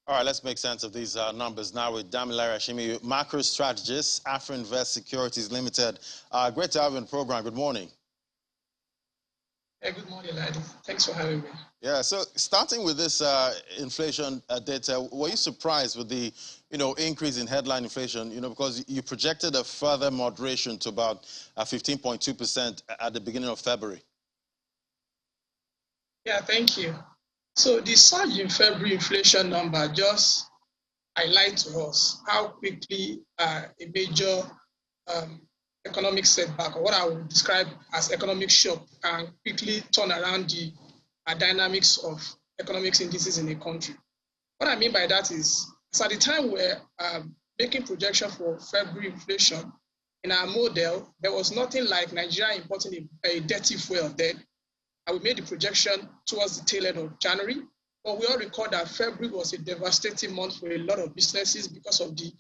All right, let's make sense of these numbers now with Damilare Ashimi, macro strategist, Afrinvest Securities Limited. Great to have you on the program. Good morning. Yeah, good morning, ladies. Thanks for having me. Yeah, so starting with this inflation data, were you surprised with the, increase in headline inflation, because you projected a further moderation to about 15.2% at the beginning of February? Yeah, thank you. So the surge in February inflation number just highlights to us how quickly a major um, economic setback, or what I would describe as economic shock, can quickly turn around the dynamics of economic indices in a country. What I mean by that is, at the time we're making projection for February inflation, in our model, there was nothing like Nigeria importing a dirty fuel then. And we made the projection towards the tail end of January. But we all recall that February was a devastating month for a lot of businesses because of the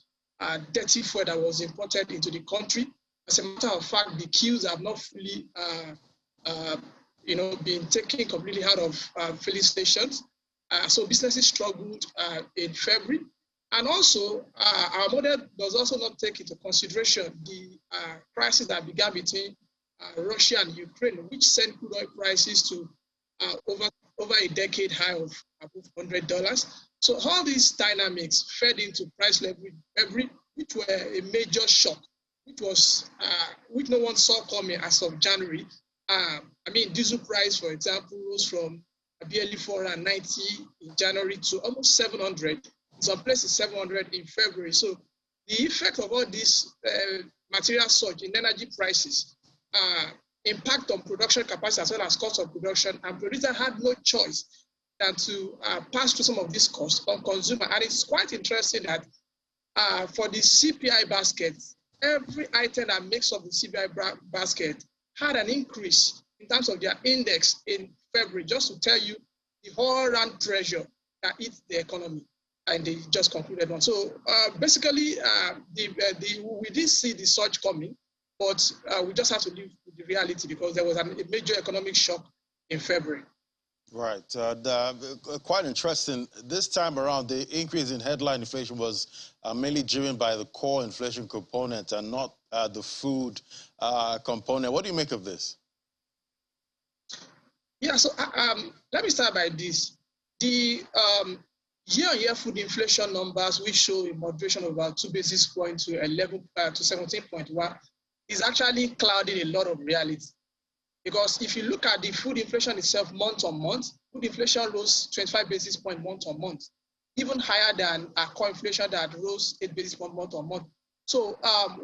dirty fuel that was imported into the country. As a matter of fact, the queues have not fully been taken completely out of filling stations. So businesses struggled in February. And also, our model does also not take into consideration the crisis that began between Russia and Ukraine, which sent crude oil prices to over a decade high of above $100. So all these dynamics fed into price level which were a major shock, which no one saw coming as of January. Diesel price, for example, rose from barely 490 in January to almost 700. In some places, 700 in February. So the effect of all this material surge in energy prices impact on production capacity as well as cost of production, and producers had no choice than to pass through some of these costs on consumer. And it's quite interesting that for the CPI basket, every item that makes up the CPI basket had an increase in terms of their index in February, just to tell you the whole round pressure that hits the economy. And they just concluded one. So basically, we did see the surge coming, but we just have to live with the reality because there was a major economic shock in February. Right. Quite interesting. This time around, the increase in headline inflation was mainly driven by the core inflation component and not the food component. What do you make of this? Yeah, so let me start by this. The year-on-year food inflation numbers, which show a moderation of about 2 basis points to 17.1, is actually clouding a lot of reality. Because if you look at the food inflation itself month on month, food inflation rose 25 basis points month on month, even higher than core inflation that rose 8 basis points month on month. So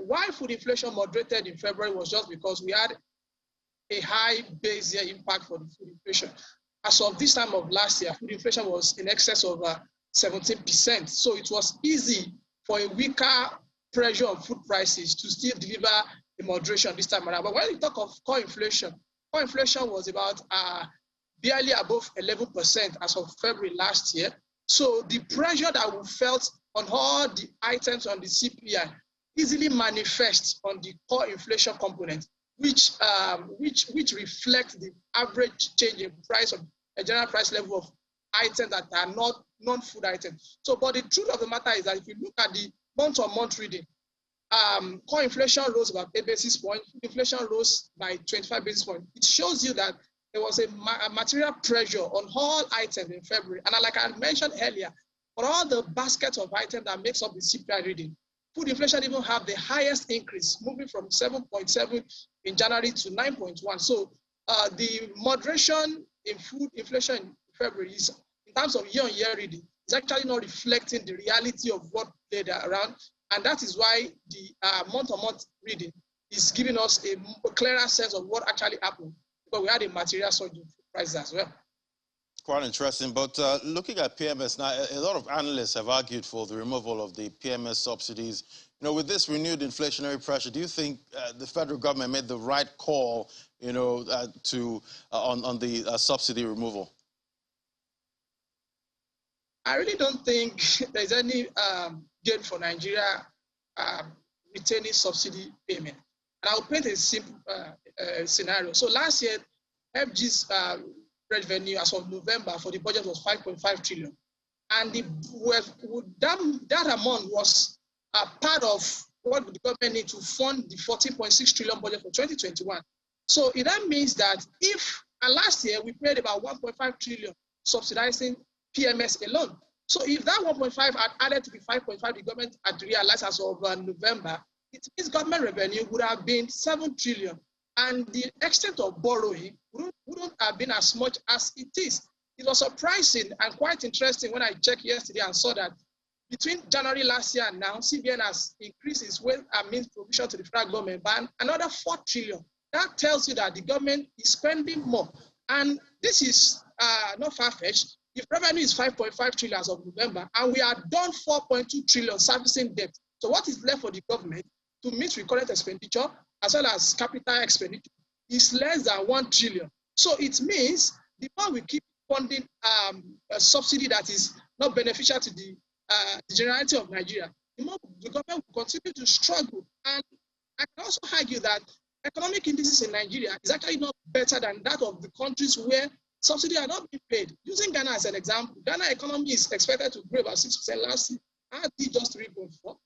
why food inflation moderated in February was just because we had a high base year impact for the food inflation. As of this time of last year, food inflation was in excess of 17%. So it was easy for a weaker pressure on food prices to still deliver the moderation this time around. But when you talk of core inflation was about barely above 11% as of February last year. So the pressure that we felt on all the items on the CPI easily manifests on the core inflation component, which reflect the average change in price of a general price level of items that are not non-food items. So, but the truth of the matter is that if you look at the month-on-month reading, core inflation rose about 8 basis points, inflation rose by 25 basis points. It shows you that there was a material pressure on all items in February. And like I mentioned earlier, for all the baskets of items that makes up the CPI reading, food inflation even have the highest increase, moving from 7.7 in January to 9.1. So the moderation in food inflation in February is, in terms of year-on-year reading, is actually not reflecting the reality of what played around. And that is why the month-on-month reading is giving us a clearer sense of what actually happened, because we had a material surge in food prices as well. Quite interesting. But looking at PMS now, a lot of analysts have argued for the removal of the PMS subsidies. With this renewed inflationary pressure, do you think the federal government made the right call, on the subsidy removal? I really don't think there's any gain for Nigeria retaining subsidy payment. And I'll paint a simple scenario. So last year, FG's revenue as of November for the budget was 5.5 trillion. and that amount was a part of what the government need to fund the 14.6 trillion budget for 2021. So that means that if last year we paid about 1.5 trillion subsidizing PMS alone. So if that 1.5 had added to the 5.5 the government had realized as of November, it means government revenue would have been 7 trillion. And the extent of borrowing wouldn't have been as much as it is. It was surprising and quite interesting when I checked yesterday and saw that between January last year and now, CBN has increased its wealth and means provision to the federal government by another 4 trillion. That tells you that the government is spending more. And this is not far-fetched. If revenue is 5.5 trillion as of November, and we are done 4.2 trillion servicing debt, so what is left for the government to meet recurrent expenditure as well as capital expenditure is less than 1 trillion. So it means the more we keep funding a subsidy that is not beneficial to the generality of Nigeria, the more the government will continue to struggle. And I can also argue that economic indices in Nigeria is actually not better than that of the countries where subsidies are not being paid. Using Ghana as an example, Ghana economy is expected to grow about 6% last year. I did just 3.4.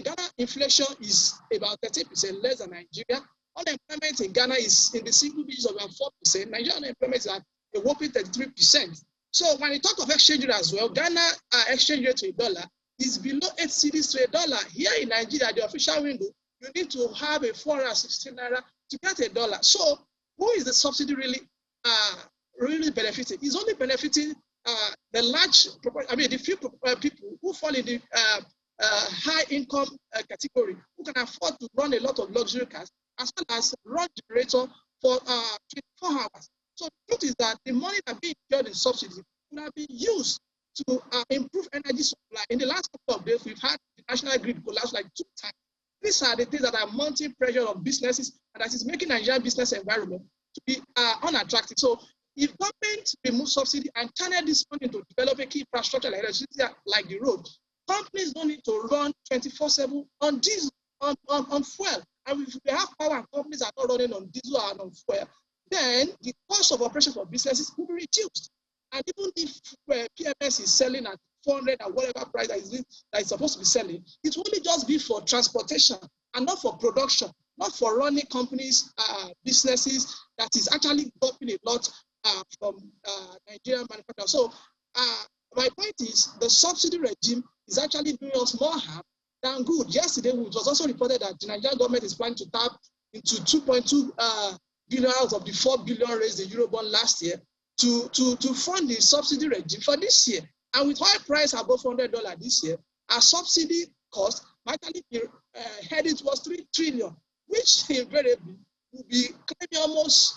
Ghana inflation is about 13% less than Nigeria. Unemployment in Ghana is in the single digits of about 4%. Nigeria unemployment is at a whopping 33%. So when you talk of exchange rate as well, Ghana exchange rate to a dollar is below 8 cedis to a dollar. Here in Nigeria, the official window, you need to have a 416 naira to get a dollar. So who is the subsidy really benefiting? It's only benefiting the few people who fall in the high income category, who can afford to run a lot of luxury cars, as well as run generator for 24 hours. So the truth is that the money that being incurred in subsidy would have been used to improve energy supply. In the last couple of days, we've had the national grid collapse like 2 times. These are the things that are mounting pressure on businesses, and that is making Nigerian business environment to be unattractive. So if government removes subsidy and channel this money to developing key infrastructure like electricity, like the road, companies don't need to run 24/7 on diesel, on fuel. And if they have power and companies are not running on diesel and on fuel, then the cost of operation for businesses will be reduced. And even if PMS is selling at 400 or whatever price that is supposed to be selling, it will only just be for transportation and not for production, not for running companies, businesses that is actually dropping a lot from Nigerian manufacturers. So my point is the subsidy regime is actually doing us more harm than good. Yesterday, it was also reported that the Nigerian government is planning to tap into 2.2 billion out of the 4 billion raised in Eurobond last year to fund the subsidy regime for this year. And with oil price above $100 this year, our subsidy cost might actually be heading towards 3 trillion, which invariably will be claiming almost,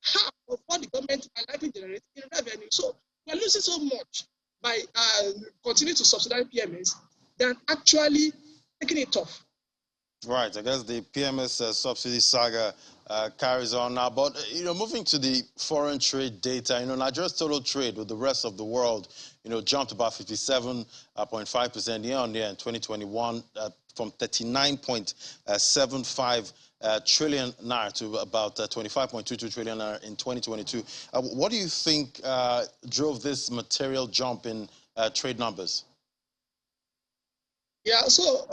half of what the government are likely to generate in revenue. So we're losing so much by continuing to subsidize PMS than actually making it tough. Right, I guess the PMS subsidy saga carries on now. But, moving to the foreign trade data, Nigeria's total trade with the rest of the world, jumped about 57.5% year on year in 2021 from 39.75 trillion naira to about 25.22 trillion naira in 2022. What do you think drove this material jump in trade numbers? Yeah, so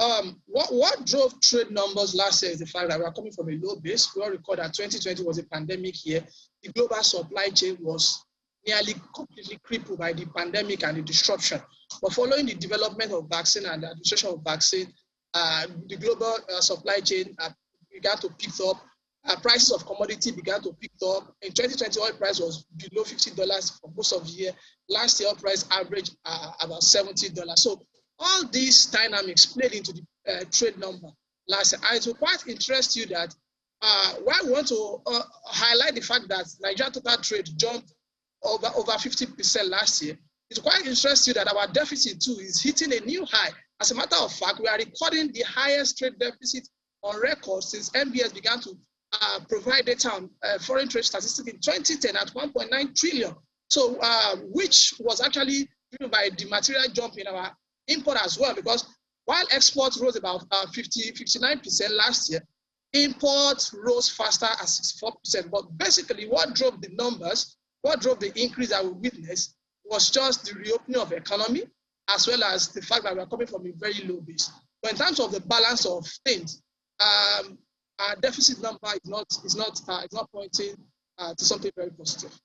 what drove trade numbers last year is the fact that we are coming from a low base. We all recall that 2020 was a pandemic year. The global supply chain was nearly completely crippled by the pandemic and the disruption. But following the development of vaccine and the administration of vaccine, the global supply chain began to pick up. Prices of commodity began to pick up. In 2020, oil price was below $50 for most of the year. Last year, oil price averaged about $70. So all these dynamics played into the trade number last year. And it will quite interest you that why we want to highlight the fact that Nigeria total trade jumped over 50% last year. It will quite interest you that our deficit too is hitting a new high. As a matter of fact, we are recording the highest trade deficit on record since MBS began to provide data on foreign trade statistics in 2010 at 1.9 trillion. So which was actually driven by the material jump in our import as well, because while exports rose about 59% last year, imports rose faster at 64%. But basically, what drove the numbers, what drove the increase that we witnessed was just the reopening of the economy, as well as the fact that we are coming from a very low base. But in terms of the balance of things, our deficit number is not pointing to something very positive.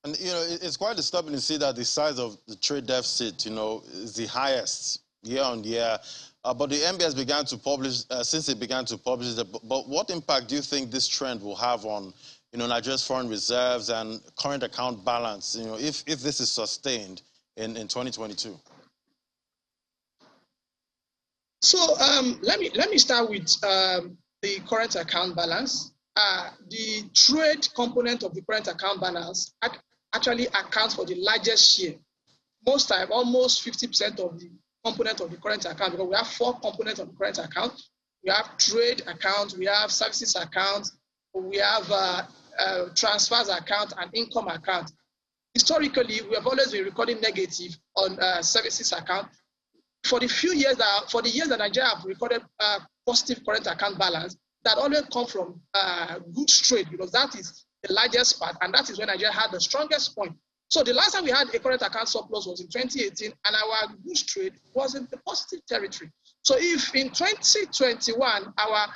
And it's quite disturbing to see that the size of the trade deficit, is the highest year on year. But the MBS began to publish since it began to publish it. But what impact do you think this trend will have on, Nigeria's foreign reserves and current account balance? If this is sustained in 2022. So let me start with the current account balance. The trade component of the current account balance actually accounts for the largest share. Most time, almost 50% of the component of the current account, because we have 4 components of the current account. We have trade account, we have services account, we have transfers account, and income account. Historically, we have always been recording negative on services account. For the years that Nigeria have recorded positive current account balance, that always come from goods trade, because that is the largest part, and that is when Nigeria had the strongest point. So the last time we had a current account surplus was in 2018, and our goods trade was in the positive territory. So if in 2021 our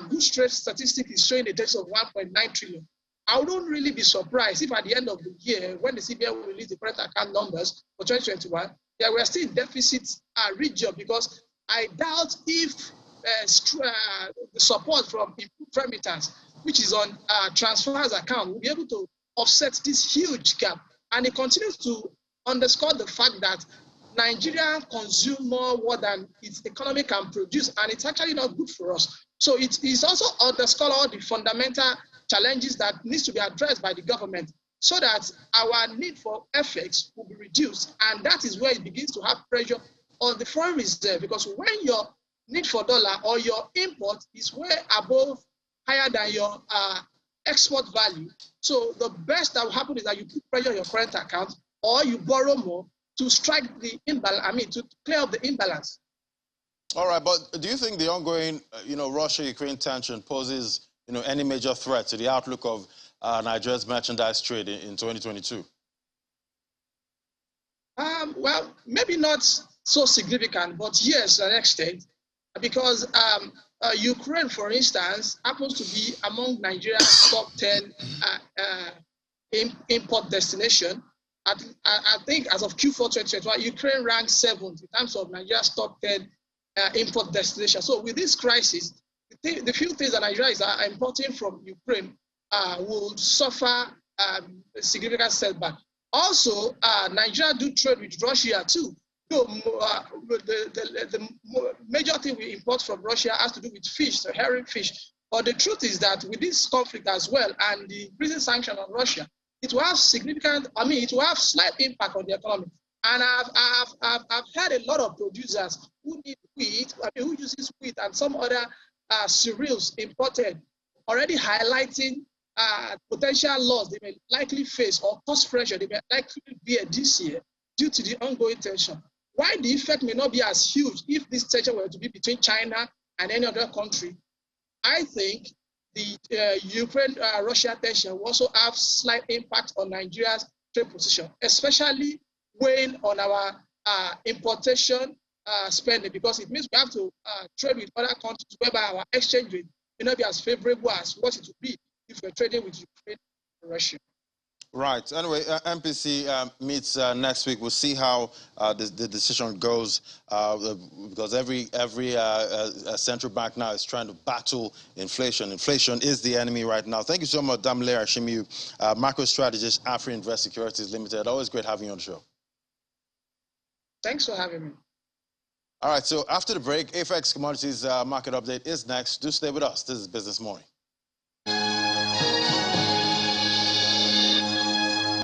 goods trade statistic is showing a deficit of 1.9 trillion, I wouldn't really be surprised if at the end of the year, when the CBN will release the current account numbers for 2021, we are still in deficit region, because I doubt if the support from improved remittance, which is on transfers account, will be able to offset this huge gap. And it continues to underscore the fact that Nigeria consumes more than its economy can produce, and it's actually not good for us. So it is also underscore all the fundamental challenges that needs to be addressed by the government, so that our need for FX will be reduced. And that is where it begins to have pressure on the foreign reserve, because when your need for dollar or your import is way above, higher than your export value, so the best that will happen is that you put pressure on your current account, or you borrow more to strike the imbalance, to clear up the imbalance. All right, but do you think the ongoing, Russia-Ukraine tension poses, any major threat to the outlook of Nigeria's merchandise trade in 2022? Well, maybe not so significant, but yes, to an extent, because Ukraine, for instance, happens to be among Nigeria's top 10 import destination. I think as of Q4 2021, Ukraine ranked 7th in terms of Nigeria's top 10 import destination. So with this crisis, the few things that Nigeria is importing from Ukraine will suffer a significant setback. Also, Nigeria do trade with Russia too. So the major thing we import from Russia has to do with fish, so herring fish. But the truth is that with this conflict as well, and the recent sanction on Russia, it will have it will have slight impact on the economy. And I've heard a lot of producers who need wheat, who uses wheat and some other cereals imported, already highlighting potential loss they may likely face, or cost pressure they may likely bear this year due to the ongoing tension. Why the effect may not be as huge if this tension were to be between China and any other country, I think the Ukraine-Russia tension will also have slight impact on Nigeria's trade position, especially weighing on our importation spending, because it means we have to trade with other countries whereby our exchange rate may not be as favorable as what it would be if we're trading with Ukraine and Russia. Right. Anyway, MPC meets next week. We'll see how the decision goes, because every central bank now is trying to battle inflation. Inflation is the enemy right now. Thank you so much, Damile Ashimiu, macro strategist, Afri-Invest Securities Limited. Always great having you on the show. Thanks for having me. All right. So after the break, AFX Commodities Market Update is next. Do stay with us. This is Business Morning.